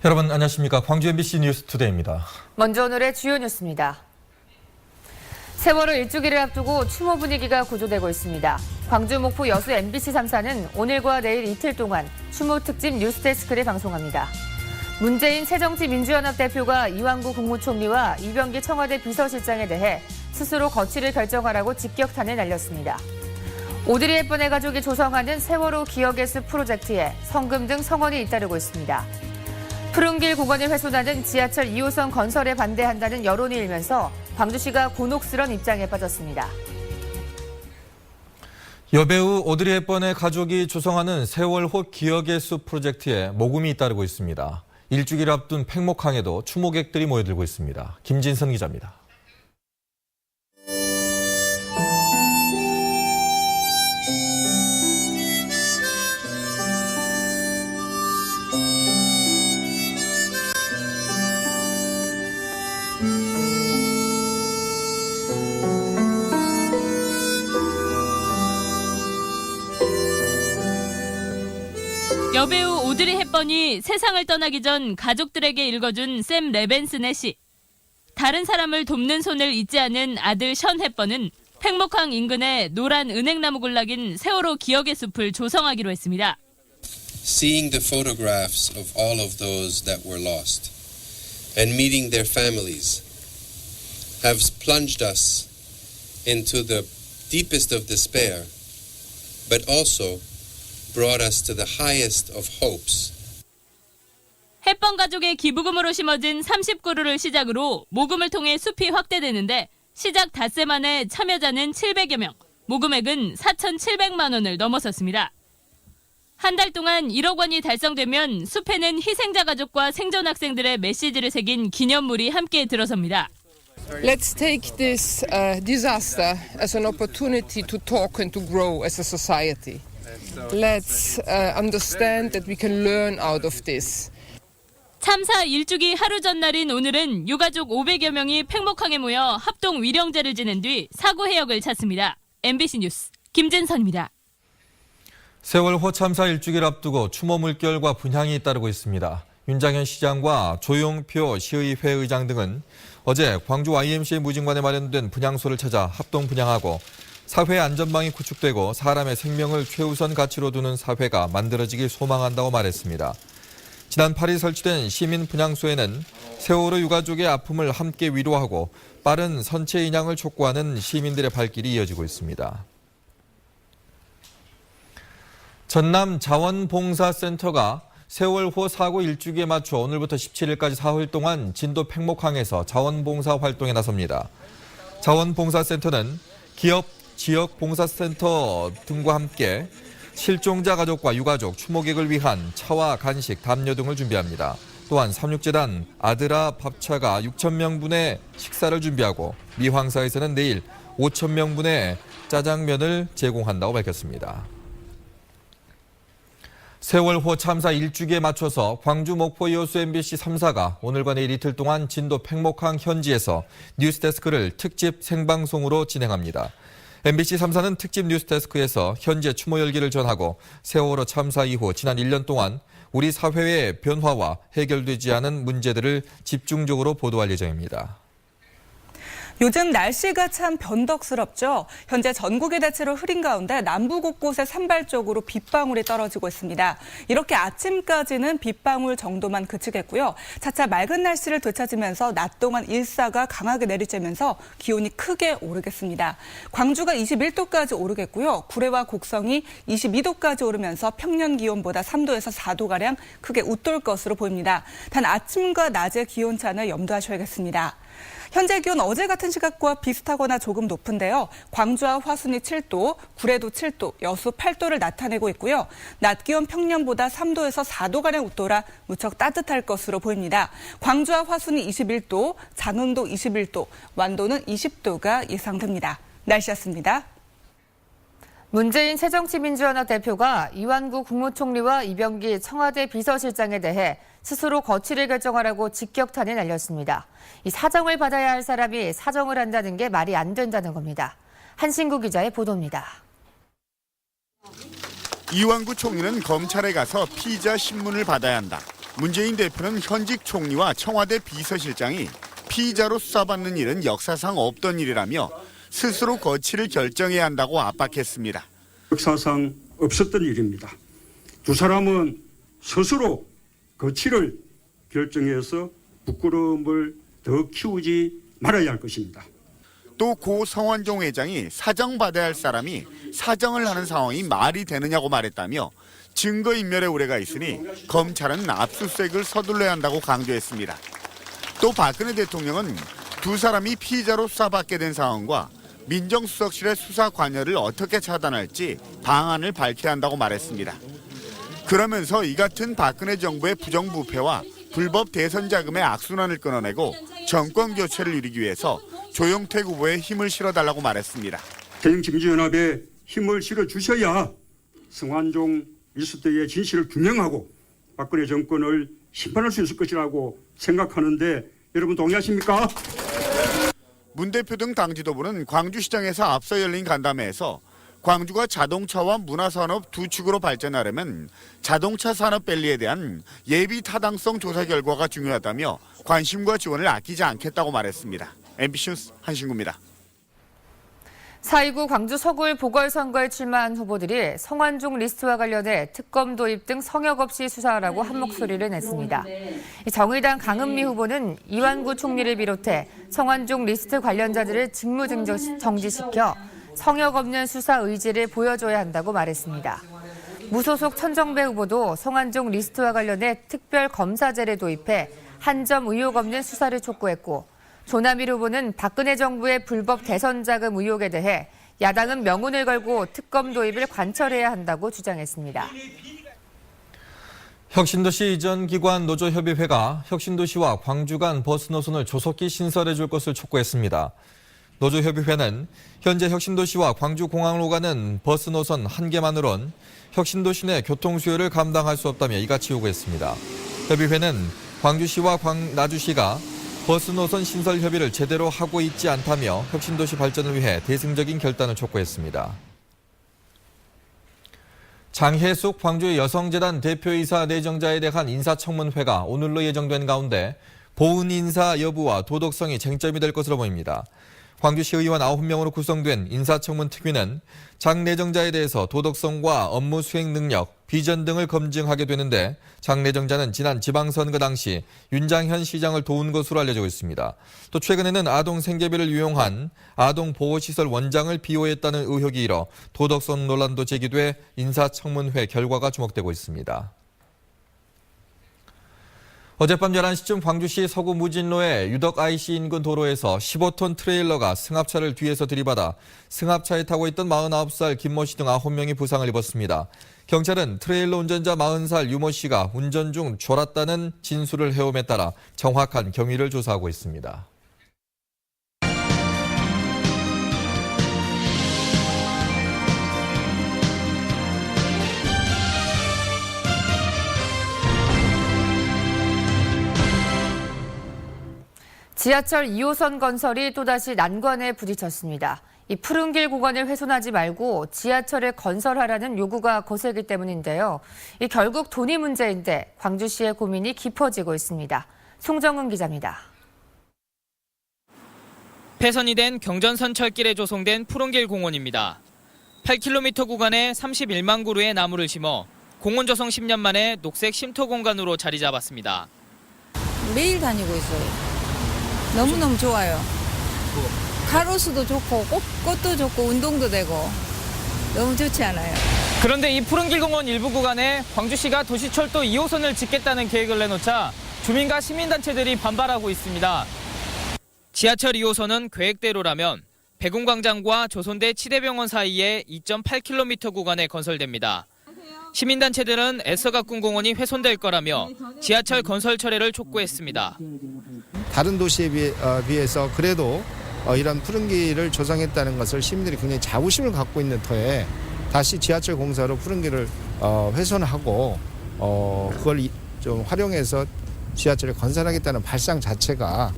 여러분 안녕하십니까. 광주 MBC 뉴스투데이입니다. 먼저 오늘의 주요 뉴스입니다. 세월호 일주기를 앞두고 추모 분위기가 고조되고 있습니다. 광주, 목포, 여수 MBC 3사는 오늘과 내일 이틀 동안 추모 특집 뉴스데스크를 방송합니다. 문재인 새정치민주연합 대표가 이완구 국무총리와 이병기 청와대 비서실장에 대해 스스로 거취를 결정하라고 직격탄을 날렸습니다. 오드리 헵번의 가족이 조성하는 세월호 기억의 숲 프로젝트에 성금 등 성원이 잇따르고 있습니다. 푸른길 공원을 훼손하는 지하철 2호선 건설에 반대한다는 여론이 일면서 광주시가 곤혹스런 입장에 빠졌습니다. 여배우 오드리 헵번의 가족이 조성하는 세월호 기억의 숲 프로젝트에 모금이 잇따르고 있습니다. 일주기를 앞둔 팽목항에도 추모객들이 모여들고 있습니다. 김진선 기자입니다. 여배우 오드리 헵번이 세상을 떠나기 전 가족들에게 읽어준 샘 레벤슨의 시. 다른 사람을 돕는 손을 잊지 않은 아들 션 헵번은 팽목항 인근에 노란 은행나무 군락인 세월호 기억의 숲을 조성하기로 했습니다. Seeing the photographs of all of those that were lost and meeting their families have plunged us into the deepest of despair, but also brought us to the highest of hopes. 헵번 가족의 기부금으로 심어진 30그루를 시작으로 모금을 통해 숲이 확대되는데 시작 닷새 만에 참여자는 700여 명, 모금액은 4,700만 원을 넘어섰습니다. 한 달 동안 1억 원이 달성되면 숲에는 희생자 가족과 생존 학생들의 메시지를 새긴 기념물이 함께 들어섭니다. Let's take this disaster as an opportunity to talk and to grow as a society. Let's understand that we can learn out of this. 참사 일주기 하루 전날인 오늘은 유가족 500여 명이 팽목항에 모여 합동 위령제를 지낸 뒤 사고 해역을 찾습니다. MBC 뉴스 김진선입니다. 세월호 참사 일주기를 앞두고 추모 물결과 분향이 잇따르고 있습니다. 윤장현 시장과 조용표 시의회 의장 등은 어제 광주 YMCA 무진관에 마련된 분향소를 찾아 합동 분향하고 사회 안전망이 구축되고 사람의 생명을 최우선 가치로 두는 사회가 만들어지길 소망한다고 말했습니다. 지난 8일 설치된 시민 분향소에는 세월호 유가족의 아픔을 함께 위로하고 빠른 선체 인양을 촉구하는 시민들의 발길이 이어지고 있습니다. 전남 자원봉사센터가 세월호 사고 일주기에 맞춰 오늘부터 17일까지 사흘 동안 진도 팽목항에서 자원봉사 활동에 나섭니다. 자원봉사센터는 기업, 지역 봉사센터 등과 함께 실종자 가족과 유가족, 추모객을 위한 차와 간식, 담요 등을 준비합니다. 또한 삼육재단 아드라 밥차가 6,000명분의 식사를 준비하고 미황사에서는 내일 5,000명분의 짜장면을 제공한다고 밝혔습니다. 세월호 참사 일주기에 맞춰서 광주, 목포, 여수 MBC 3사가 오늘과 내일 이틀 동안 진도 팽목항 현지에서 뉴스데스크를 특집 생방송으로 진행합니다. MBC 3사는 특집 뉴스데스크에서 현재 추모 열기를 전하고 세월호 참사 이후 지난 1년 동안 우리 사회의 변화와 해결되지 않은 문제들을 집중적으로 보도할 예정입니다. 요즘 날씨가 참 변덕스럽죠. 현재 전국이 대체로 흐린 가운데 남부 곳곳에 산발적으로 빗방울이 떨어지고 있습니다. 이렇게 아침까지는 빗방울 정도만 그치겠고요. 차차 맑은 날씨를 되찾으면서 낮 동안 일사가 강하게 내리쬐면서 기온이 크게 오르겠습니다. 광주가 21도까지 오르겠고요. 구례와 곡성이 22도까지 오르면서 평년 기온보다 3도에서 4도가량 크게 웃돌 것으로 보입니다. 단 아침과 낮의 기온차는 염두하셔야겠습니다. 현재 기온 어제 같은 시각과 비슷하거나 조금 높은데요. 광주와 화순이 7도, 구례도 7도, 여수 8도를 나타내고 있고요. 낮 기온 평년보다 3도에서 4도가량 웃돌아 무척 따뜻할 것으로 보입니다. 광주와 화순이 21도, 장흥도 21도, 완도는 20도가 예상됩니다. 날씨였습니다. 문재인 새정치민주연합 대표가 이완구 국무총리와 이병기 청와대 비서실장에 대해 스스로 거취를 결정하라고 직격탄을 날렸습니다. 이 사정을 받아야 할 사람이 사정을 한다는 게 말이 안 된다는 겁니다. 한신구 기자의 보도입니다. 이완구 총리는 검찰에 가서 피의자 신문을 받아야 한다. 문재인 대표는 현직 총리와 청와대 비서실장이 피의자로 수사받는 일은 역사상 없던 일이라며 스스로 거취를 결정해야 한다고 압박했습니다. 역사상 없었던 일입니다. 두 사람은 스스로 거취를 결정해서 부끄러움을 더 키우지 말아야 할 것입니다. 또 고 성완종 회장이 사정받아야 할 사람이 사정을 하는 상황이 말이 되느냐고 말했다며 증거인멸의 우려가 있으니 검찰은 압수수색을 서둘러야 한다고 강조했습니다. 또 박근혜 대통령은 두 사람이 피의자로 수사받게 된 상황과 민정수석실의 수사 관여를 어떻게 차단할지 방안을 밝혀야 한다고 말했습니다. 그러면서 이 같은 박근혜 정부의 부정부패와 불법 대선 자금의 악순환을 끊어내고 정권 교체를 이루기 위해서 조영택 후보에 힘을 실어달라고 말했습니다. 새정치민주연합에 힘을 실어주셔야 성완종 리스트의 진실을 규명하고 박근혜 정권을 심판할 수 있을 것이라고 생각하는데 여러분 동의하십니까? 문 대표 등 당 지도부는 광주시장에서 앞서 열린 간담회에서 광주가 자동차와 문화산업 두 축으로 발전하려면 자동차 산업밸리에 대한 예비 타당성 조사 결과가 중요하다며 관심과 지원을 아끼지 않겠다고 말했습니다. MBC 뉴스 한신구입니다. 4.29 광주 서구을 보궐선거에 출마한 후보들이 성완종 리스트와 관련해 특검 도입 등 성역 없이 수사하라고 한 목소리를 냈습니다. 정의당 강은미 후보는 이완구 총리를 비롯해 성완종 리스트 관련자들을 직무정지시켜 성역 없는 수사 의지를 보여줘야 한다고 말했습니다. 무소속 천정배 후보도 성완종 리스트와 관련해 특별검사제를 도입해 한 점 의혹 없는 수사를 촉구했고, 조남일 후보는 박근혜 정부의 불법 대선 자금 의혹에 대해 야당은 명운을 걸고 특검 도입을 관철해야 한다고 주장했습니다. 혁신도시 이전 기관 노조협의회가 혁신도시와 광주 간 버스 노선을 조속히 신설해 줄 것을 촉구했습니다. 노조협의회는 현재 혁신도시와 광주공항으로 가는 버스 노선 한 개만으론 혁신도시 내 교통 수요를 감당할 수 없다며 이같이 요구했습니다. 협의회는 광주시와 나주시가 버스 노선 신설 협의를 제대로 하고 있지 않다며 혁신도시 발전을 위해 대승적인 결단을 촉구했습니다. 장혜숙 광주 여성재단 대표이사 내정자에 대한 인사청문회가 오늘로 예정된 가운데 보훈 인사 여부와 도덕성이 쟁점이 될 것으로 보입니다. 광주시 의원 9명으로 구성된 인사청문특위는 장 내정자에 대해서 도덕성과 업무 수행 능력, 비전 등을 검증하게 되는데 장 내정자는 지난 지방선거 당시 윤장현 시장을 도운 것으로 알려지고 있습니다. 또 최근에는 아동 생계비를 이용한 아동보호시설 원장을 비호했다는 의혹이 일어 도덕성 논란도 제기돼 인사청문회 결과가 주목되고 있습니다. 어젯밤 11시쯤 광주시 서구 무진로의 유덕 IC 인근 도로에서 15톤 트레일러가 승합차를 뒤에서 들이받아 승합차에 타고 있던 49살 김모 씨 등 9명이 부상을 입었습니다. 경찰은 트레일러 운전자 40살 유모 씨가 운전 중 졸았다는 진술을 해옴에 따라 정확한 경위를 조사하고 있습니다. 지하철 2호선 건설이 또다시 난관에 부딪혔습니다. 이 푸른 길 공원을 훼손하지 말고 지하철을 건설하라는 요구가 거세기 때문인데요. 결국 돈이 문제인데 광주시의 고민이 깊어지고 있습니다. 송정은 기자입니다. 폐선이 된 경전선철길에 조성된 푸른길 공원입니다. 8km 구간에 31만 그루의 나무를 심어 공원 조성 10년 만에 녹색 쉼터 공간으로 자리 잡았습니다. 매일 다니고 있어요. 너무너무 좋아요. 가로수도 좋고 꽃도 좋고 운동도 되고 너무 좋지 않아요? 그런데 이 푸른길 공원 일부 구간에 광주시가 도시철도 2호선을 짓겠다는 계획을 내놓자 주민과 시민단체들이 반발하고 있습니다. 지하철 2호선은 계획대로라면 백운광장과 조선대 치대병원 사이에 2.8km 구간에 건설됩니다. 시민단체들은 애써 가꾼 공원이 훼손될 거라며 지하철 건설 철회를 촉구했습니다. 다른 도시에 비해서 그래도 이런 푸른 길을 조성했다는 것을 시민들이 굉장히 자부심을 갖고 있는 터에 다시 지하철 공사로 푸른 길을 훼손하고 그걸 좀 활용해서 지하철을 건설하겠다는 발상 자체가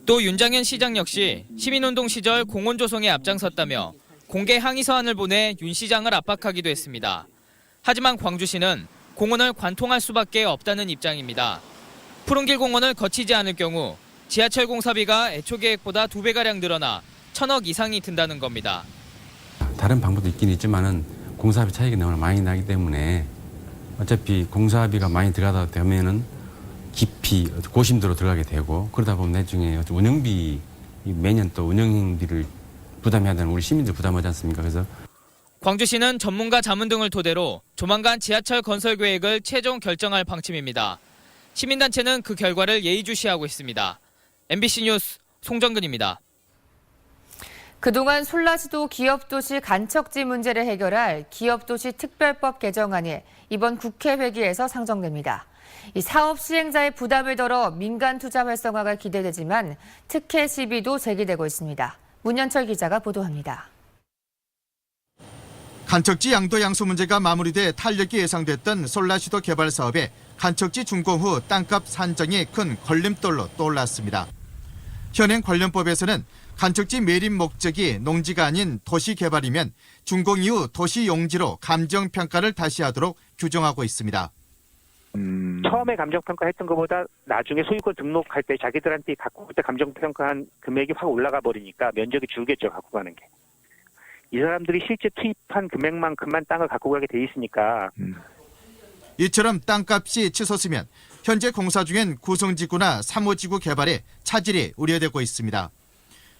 또 윤장현 시장 역시 시민운동 시절 공원 조성에 앞장섰다며 공개 항의 서한을 보내 윤 시장을 압박하기도 했습니다. 하지만 광주시는 공원을 관통할 수밖에 없다는 입장입니다. 푸른길 공원을 거치지 않을 경우 지하철 공사비가 애초 계획보다 2배가량 늘어나 1,000억 이상이 든다는 겁니다. 다른 방법도 있긴 있지만은 공사비 차익이 너무 많이 나기 때문에 어차피 공사비가 많이 들어가다 되면은 깊이 고심도로 들어가게 되고 그러다 보면 나중에 운영비 매년 또 운영비를 부담해야 되는 우리 시민들 부담하지 않습니까? 그래서 광주시는 전문가 자문 등을 토대로 조만간 지하철 건설 계획을 최종 결정할 방침입니다. 시민단체는 그 결과를 예의주시하고 있습니다. MBC 뉴스 송정근입니다. 그동안 솔라시도 기업도시 간척지 문제를 해결할 기업도시 특별법 개정안이 이번 국회 회기에서 상정됩니다. 이 사업 시행자의 부담을 덜어 민간 투자 활성화가 기대되지만 특혜 시비도 제기되고 있습니다. 문현철 기자가 보도합니다. 간척지 양도 양수 문제가 마무리돼 탄력이 예상됐던 솔라시도 개발 사업에 간척지 준공 후 땅값 산정이 큰 걸림돌로 떠올랐습니다. 현행 관련법에서는 간척지 매립 목적이 농지가 아닌 도시 개발이면 준공 이후 도시 용지로 감정평가를 다시 하도록 규정하고 있습니다. 처음에 감정평가했던 것보다 나중에 소유권 등록할 때 자기들한테 갖고 그때 감정평가한 금액이 확 올라가 버리니까 면적이 줄겠죠, 갖고 가는 게. 이 사람들이 실제 투입한 금액만큼만 땅을 갖고 가게 돼 있으니까. 이처럼 땅값이 치솟으면 현재 공사 중인 구성지구나 3호지구 개발에 차질이 우려되고 있습니다.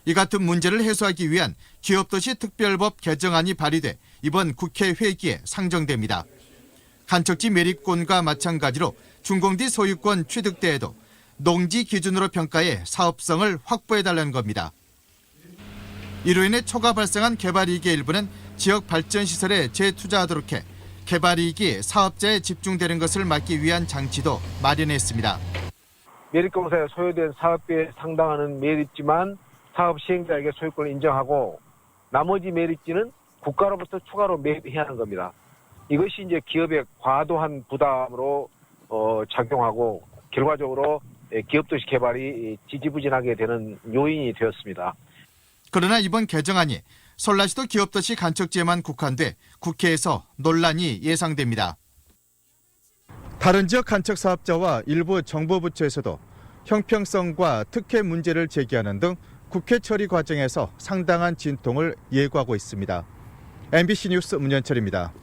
이 같은 문제를 해소하기 위한 기업도시 특별법 개정안이 발의돼 이번 국회 회기에 상정됩니다. 간척지 매립권과 마찬가지로 준공 뒤 소유권 취득때에도 농지 기준으로 평가해 사업성을 확보해달라는 겁니다. 이로 인해 초과 발생한 개발이익의 일부는 지역 발전시설에 재투자하도록 해 개발이익이 사업자에 집중되는 것을 막기 위한 장치도 마련했습니다. 매립공사에 소요된 사업비에 상당하는 매립지만 사업 시행자에게 소유권을 인정하고 나머지 매립지는 국가로부터 추가로 매입해야 하는 겁니다. 이것이 이제 기업의 과도한 부담으로 작용하고 결과적으로 기업도시 개발이 지지부진하게 되는 요인이 되었습니다. 그러나 이번 개정안이 솔라시도 기업도시 간척지에만 국한돼 국회에서 논란이 예상됩니다. 다른 지역 간척 사업자와 일부 정부 부처에서도 형평성과 특혜 문제를 제기하는 등 국회 처리 과정에서 상당한 진통을 예고하고 있습니다. MBC 뉴스 문현철입니다.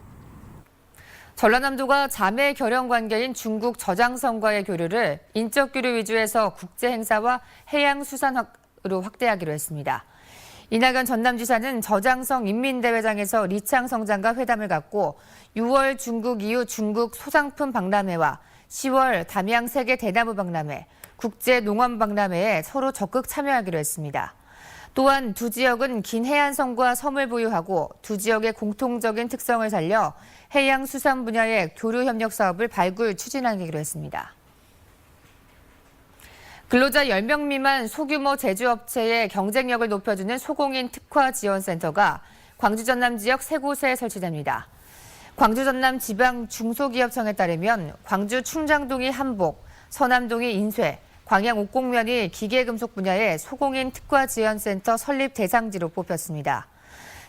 전라남도가 자매 결연 관계인 중국 저장성과의 교류를 인적 교류 위주에서 국제 행사와 해양 수산으로 확대하기로 했습니다. 이낙연 전남지사는 저장성 인민대회장에서 리창 성장과 회담을 갖고 6월 중국 이후 중국 소상품 박람회와 10월 담양 세계 대나무 박람회, 국제 농원 박람회에 서로 적극 참여하기로 했습니다. 또한 두 지역은 긴 해안선과 섬을 보유하고 두 지역의 공통적인 특성을 살려 해양 수산 분야의 교류 협력 사업을 발굴 추진하기로 했습니다. 근로자 10명 미만 소규모 제조업체의 경쟁력을 높여주는 소공인 특화 지원센터가 광주 전남 지역 3곳에 설치됩니다. 광주 전남 지방 중소기업청에 따르면 광주 충장동이 한복, 서남동이 인쇄, 광양 옥곡면이 기계금속 분야의 소공인 특화 지원센터 설립 대상지로 뽑혔습니다.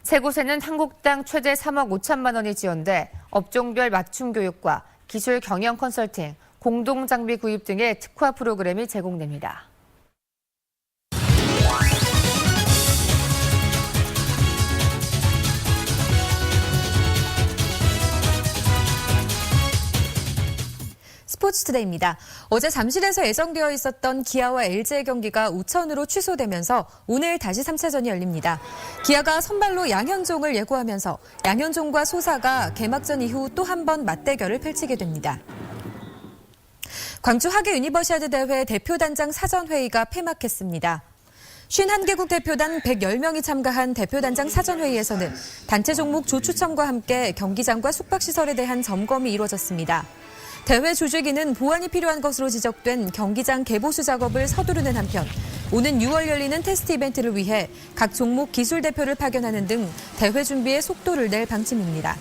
3곳에는 한 곳당 최대 3억 5천만 원이 지원돼 업종별 맞춤 교육과 기술 경영 컨설팅, 공동 장비 구입 등의 특화 프로그램이 제공됩니다. 스포츠투데이입니다. 어제 잠실에서 예정되어 있었던 기아와 LG의 경기가 우천으로 취소되면서 오늘 다시 3차전이 열립니다. 기아가 선발로 양현종을 예고하면서 양현종과 소사가 개막전 이후 또 한 번 맞대결을 펼치게 됩니다. 광주 하계 유니버시아드 대회 대표단장 사전회의가 폐막했습니다. 51개국 대표단 110명이 참가한 대표단장 사전회의에서는 단체 종목 조추첨과 함께 경기장과 숙박시설에 대한 점검이 이루어졌습니다. 대회 조직위는 보완이 필요한 것으로 지적된 경기장 개보수 작업을 서두르는 한편 오는 6월 열리는 테스트 이벤트를 위해 각 종목 기술 대표를 파견하는 등 대회 준비에 속도를 낼 방침입니다.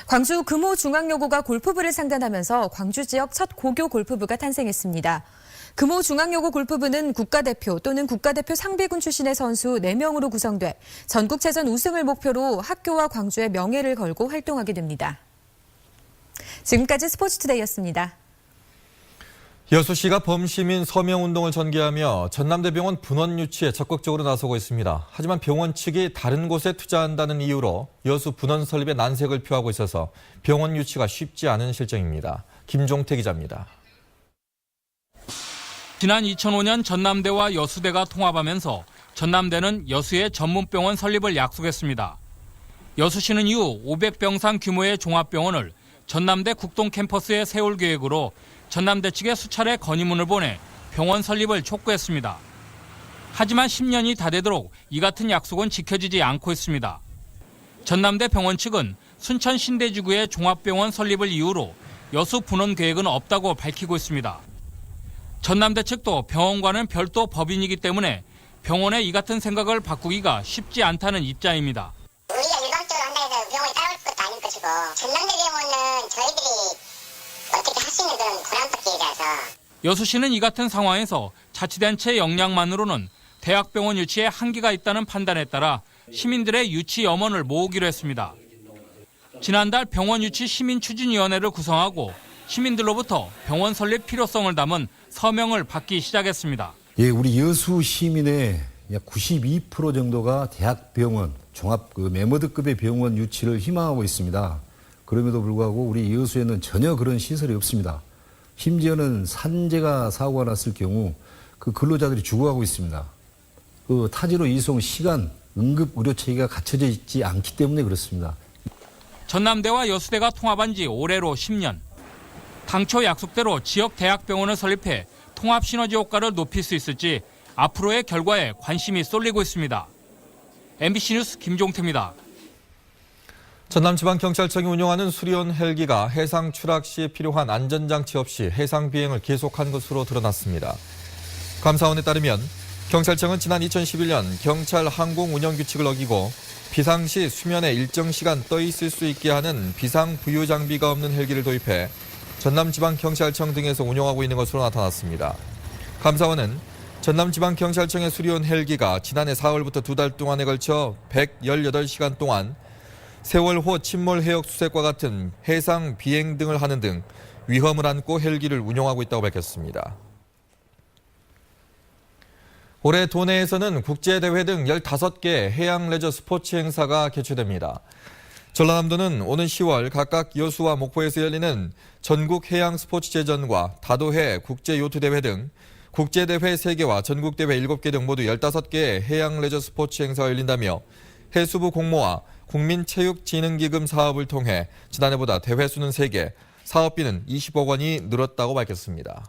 광주 금호중앙여고가 골프부를 상단하면서 광주 지역 첫 고교 골프부가 탄생했습니다. 금호중앙여고 골프부는 국가대표 또는 국가대표 상비군 출신의 선수 4명으로 구성돼 전국체전 우승을 목표로 학교와 광주의 명예를 걸고 활동하게 됩니다. 지금까지 스포츠투데이였습니다. 여수시가 범시민 서명운동을 전개하며 전남대병원 분원 유치에 적극적으로 나서고 있습니다. 하지만 병원 측이 다른 곳에 투자한다는 이유로 여수 분원 설립에 난색을 표하고 있어서 병원 유치가 쉽지 않은 실정입니다. 김종태 기자입니다. 지난 2005년 전남대와 여수대가 통합하면서 전남대는 여수의 전문병원 설립을 약속했습니다. 여수시는 이후 500병상 규모의 종합병원을 전남대 국동 캠퍼스에 세울 계획으로 전남대 측에 수차례 건의문을 보내 병원 설립을 촉구했습니다. 하지만 10년이 다 되도록 이 같은 약속은 지켜지지 않고 있습니다. 전남대 병원 측은 순천 신대지구의 종합병원 설립을 이유로 여수 분원 계획은 없다고 밝히고 있습니다. 전남대 측도 병원과는 별도 법인이기 때문에 병원의 이 같은 생각을 바꾸기가 쉽지 않다는 입장입니다. 우리가 일방적으로 한다 해서 병원이 따라올 것도 아닌 것이고 전남대 병원은 저희들이 어떻게 할 수 있는 그런 권한밖에라서. 여수시는 이 같은 상황에서 자치단체 역량만으로는 대학병원 유치에 한계가 있다는 판단에 따라 시민들의 유치 염원을 모으기로 했습니다. 지난달 병원 유치 시민추진위원회를 구성하고 시민들로부터 병원 설립 필요성을 담은 서명을 받기 시작했습니다. 예, 우리 여수 시민의 약 92% 정도가 대학병원, 종합 메모드급의 병원 유치를 희망하고 있습니다. 그럼에도 불구하고 우리 여수에는 전혀 그런 시설이 없습니다. 심지어는 산재가 사고가 났을 경우 그 근로자들이 죽어가고 있습니다. 그 타지로 이송 시간, 응급 의료 체계가 갖춰져 있지 않기 때문에 그렇습니다. 전남대와 여수대가 통합한 지 올해로 10년. 당초 약속대로 지역 대학병원을 설립해 통합 시너지 효과를 높일 수 있을지 앞으로의 결과에 관심이 쏠리고 있습니다. MBC 뉴스 김종태입니다. 전남지방경찰청이 운영하는 수리온 헬기가 해상 추락 시 필요한 안전장치 없이 해상 비행을 계속한 것으로 드러났습니다. 감사원에 따르면 경찰청은 지난 2011년 경찰 항공 운영 규칙을 어기고 비상시 수면에 일정 시간 떠 있을 수 있게 하는 비상 부유 장비가 없는 헬기를 도입해 전남지방경찰청 등에서 운영하고 있는 것으로 나타났습니다. 감사원은 전남지방경찰청의 수리온 헬기가 지난해 4월부터 2달 동안에 걸쳐 118시간 동안 세월호 침몰 해역 수색과 같은 해상 비행 등을 하는 등 위험을 안고 헬기를 운영하고 있다고 밝혔습니다. 올해 도내에서는 국제대회 등 15개 해양 레저 스포츠 행사가 개최됩니다. 전라남도는 오는 10월 각각 여수와 목포에서 열리는 전국 해양 스포츠 제전과 다도해 국제요트대회 등 국제대회 3개와 전국대회 7개 등 모두 15개의 해양 레저 스포츠 행사가 열린다며 해수부 공모와 국민체육진흥기금 사업을 통해 지난해보다 대회 수는 3개, 사업비는 20억 원이 늘었다고 밝혔습니다.